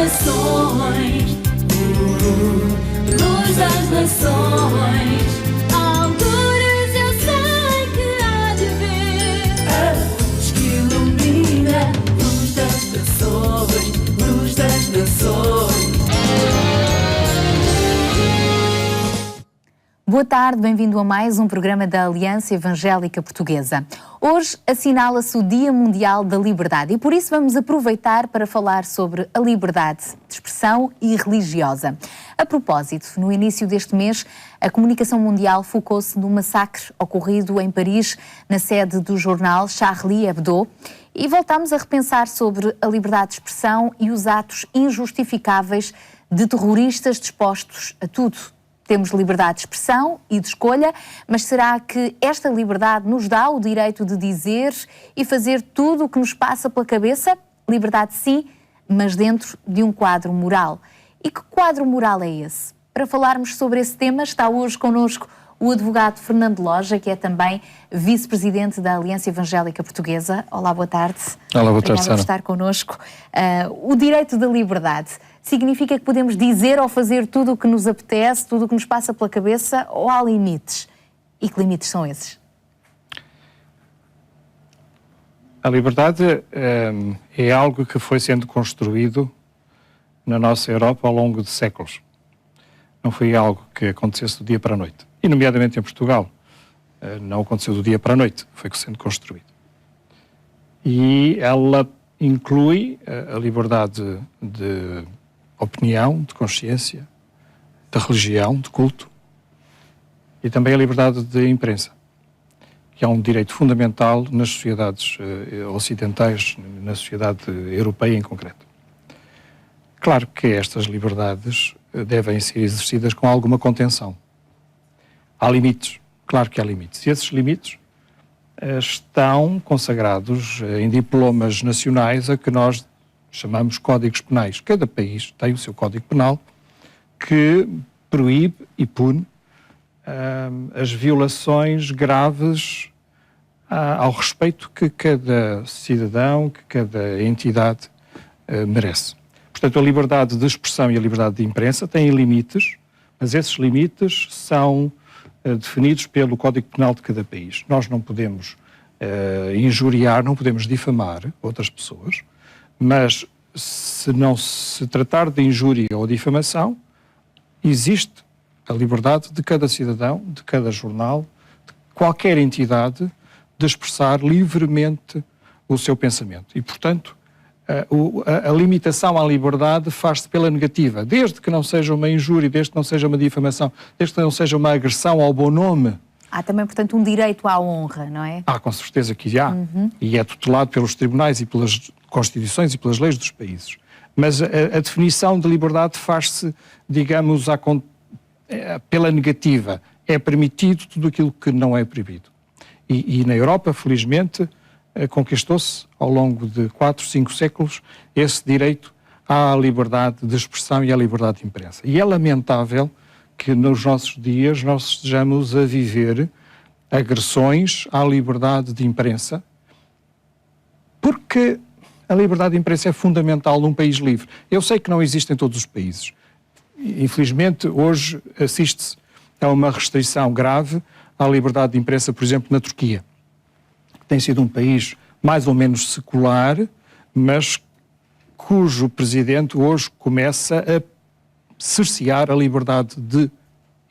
nações, luz das nações. Alturas eu sei que há de ver a luz que ilumina, luz das nações, luz das nações. Boa tarde, bem-vindo a mais um programa da Aliança Evangélica Portuguesa. Hoje assinala-se o Dia Mundial da Liberdade e por isso vamos aproveitar para falar sobre a liberdade de expressão e religiosa. A propósito, no início deste mês, a comunicação mundial focou-se no massacre ocorrido em Paris, na sede do jornal Charlie Hebdo, e voltámos a repensar sobre a liberdade de expressão e os atos injustificáveis de terroristas dispostos a tudo. Temos liberdade de expressão e de escolha, mas será que esta liberdade nos dá o direito de dizer e fazer tudo o que nos passa pela cabeça? Liberdade sim, mas dentro de um quadro moral. E que quadro moral é esse? Para falarmos sobre esse tema está hoje connosco o advogado Fernando Loja, que é também vice-presidente da Aliança Evangélica Portuguesa. Olá, boa tarde. Olá, boa tarde, Sara. Obrigada por estar connosco. O direito da liberdade significa que podemos dizer ou fazer tudo o que nos apetece, tudo o que nos passa pela cabeça, ou há limites? E que limites são esses? A liberdade é algo que foi sendo construído na nossa Europa ao longo de séculos. Não foi algo que acontecesse do dia para a noite. E, nomeadamente em Portugal, não aconteceu do dia para a noite, foi sendo construído. E ela inclui a liberdade de opinião, de consciência, de religião, de culto, e também a liberdade de imprensa, que é um direito fundamental nas sociedades ocidentais, na sociedade europeia em concreto. Claro que estas liberdades devem ser exercidas com alguma contenção. Há limites, claro que há limites. E esses limites estão consagrados em diplomas nacionais a que nós chamamos códigos penais. Cada país tem o seu código penal que proíbe e pune as violações graves ao respeito que cada cidadão, que cada entidade merece. Portanto, a liberdade de expressão e a liberdade de imprensa têm limites, mas esses limites são definidos pelo Código Penal de cada país. Nós não podemos injuriar, não podemos difamar outras pessoas, mas se não se tratar de injúria ou difamação, existe a liberdade de cada cidadão, de cada jornal, de qualquer entidade, de expressar livremente o seu pensamento. E, portanto, a limitação à liberdade faz-se pela negativa, desde que não seja uma injúria, desde que não seja uma difamação, desde que não seja uma agressão ao bom nome. Há também, portanto, um direito à honra, não é? Há, com certeza que há, e é tutelado pelos tribunais e pelas constituições e pelas leis dos países. Mas a definição de liberdade faz-se, digamos, pela negativa. É permitido tudo aquilo que não é proibido. E na Europa, felizmente, conquistou-se ao longo de 4, 5 séculos esse direito à liberdade de expressão e à liberdade de imprensa. E é lamentável que nos nossos dias nós estejamos a viver agressões à liberdade de imprensa, porque a liberdade de imprensa é fundamental num país livre. Eu sei que não existe em todos os países. Infelizmente, hoje assiste-se a uma restrição grave à liberdade de imprensa, por exemplo, na Turquia. Tem sido um país mais ou menos secular, mas cujo presidente hoje começa a cercear a liberdade de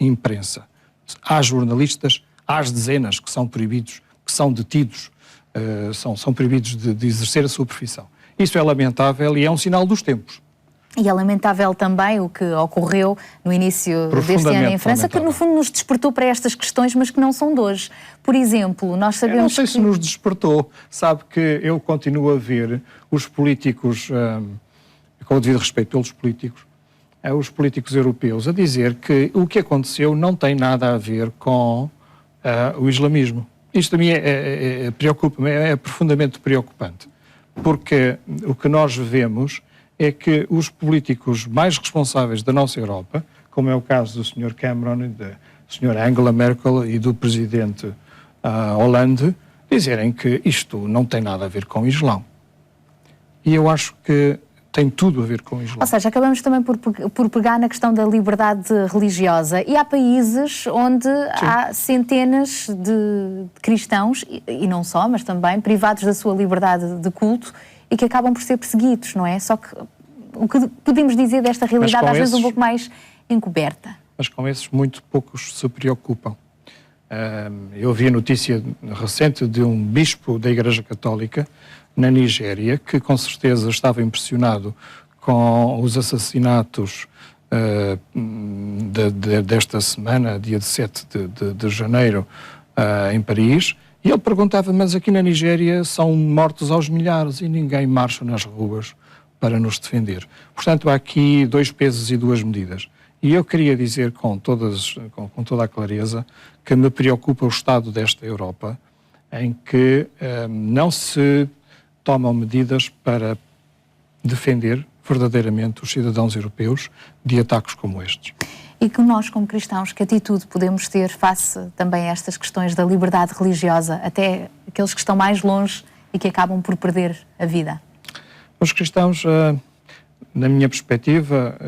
imprensa. Há jornalistas, há dezenas que são proibidos, que são detidos, são proibidos de exercer a sua profissão. Isso é lamentável e é um sinal dos tempos. E é lamentável também o que ocorreu no início deste ano em França, que no fundo nos despertou para estas questões, mas que não são de hoje. Por exemplo, nós sabemos que... Eu não sei se nos despertou. Sabe que eu continuo a ver os políticos, com o devido respeito pelos políticos, os políticos europeus, a dizer que o que aconteceu não tem nada a ver com o islamismo. Isto a mim preocupa-me, é profundamente preocupante, porque o que nós vemos é que os políticos mais responsáveis da nossa Europa, como é o caso do Sr. Cameron, da Sra. Angela Merkel e do Presidente Hollande, dizerem que isto não tem nada a ver com o Islão. E eu acho que tem tudo a ver com o Islão. Ou seja, acabamos também por pegar na questão da liberdade religiosa. E há países onde há centenas de cristãos, e não só, mas também privados da sua liberdade de culto e que acabam por ser perseguidos, não é? Só que o que podemos dizer desta realidade às vezes um pouco mais encoberta. Mas com esses muito poucos se preocupam. Eu vi a notícia recente de um bispo da Igreja Católica na Nigéria, que com certeza estava impressionado com os assassinatos desta semana, dia 7 de janeiro, em Paris, e ele perguntava, mas aqui na Nigéria são mortos aos milhares e ninguém marcha nas ruas para nos defender. Portanto, há aqui 2 pesos e 2 medidas. E eu queria dizer com toda a clareza que me preocupa o estado desta Europa, em que não se tomam medidas para defender verdadeiramente os cidadãos europeus de ataques como estes. E que nós, como cristãos, que atitude podemos ter face também a estas questões da liberdade religiosa, até aqueles que estão mais longe e que acabam por perder a vida? Os cristãos, na minha perspectiva,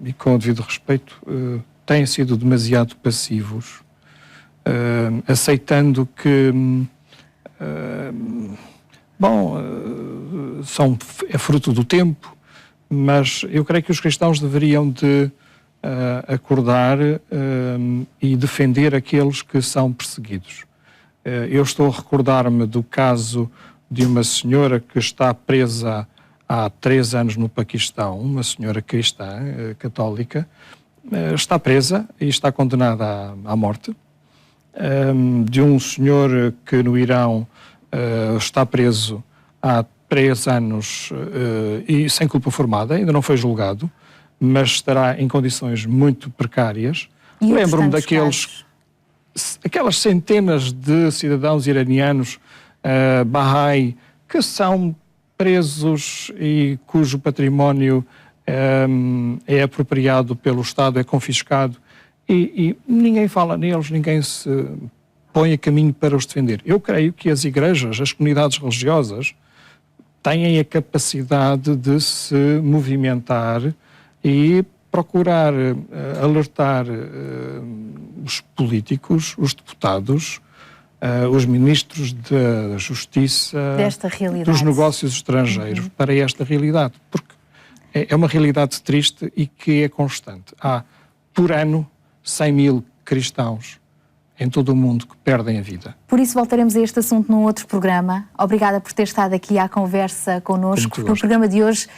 e com o devido respeito, têm sido demasiado passivos, aceitando que é fruto do tempo, mas eu creio que os cristãos deveriam de acordar e defender aqueles que são perseguidos. Eu estou a recordar-me do caso de uma senhora que está presa há 3 anos no Paquistão, uma senhora cristã, católica, está presa e está condenada à morte. De um senhor que no Irão está preso há 3 anos e sem culpa formada, ainda não foi julgado, mas estará em condições muito precárias. Lembro-me aquelas centenas de cidadãos iranianos Bahá'í que são presos e cujo património é apropriado pelo Estado, é confiscado, e ninguém fala neles, ninguém se põe a caminho para os defender. Eu creio que as igrejas, as comunidades religiosas, têm a capacidade de se movimentar e procurar alertar os políticos, os deputados, os ministros da Justiça, dos negócios estrangeiros, para esta realidade, porque é uma realidade triste e que é constante. Há, por ano, 100.000 cristãos em todo o mundo que perdem a vida. Por isso voltaremos a este assunto num outro programa. Obrigada por ter estado aqui à conversa connosco. No programa de hoje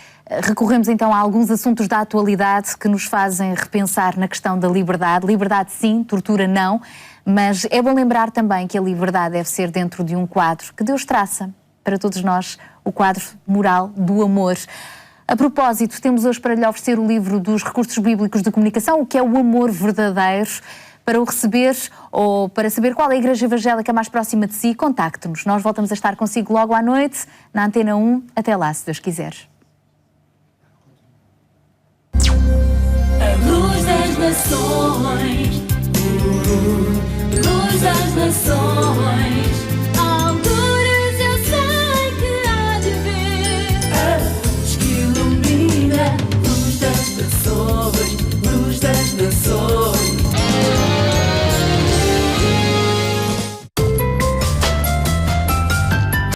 recorremos então a alguns assuntos da atualidade que nos fazem repensar na questão da liberdade. Liberdade sim, tortura não, mas é bom lembrar também que a liberdade deve ser dentro de um quadro que Deus traça para todos nós, o quadro moral do amor. A propósito, temos hoje para lhe oferecer o livro dos recursos bíblicos de comunicação, o que é o amor verdadeiro. Para o receber ou para saber qual é a igreja evangélica mais próxima de si, contacte-nos. Nós voltamos a estar consigo logo à noite, na Antena 1. Até lá, se Deus quiser. A luz das nações, luz das nações.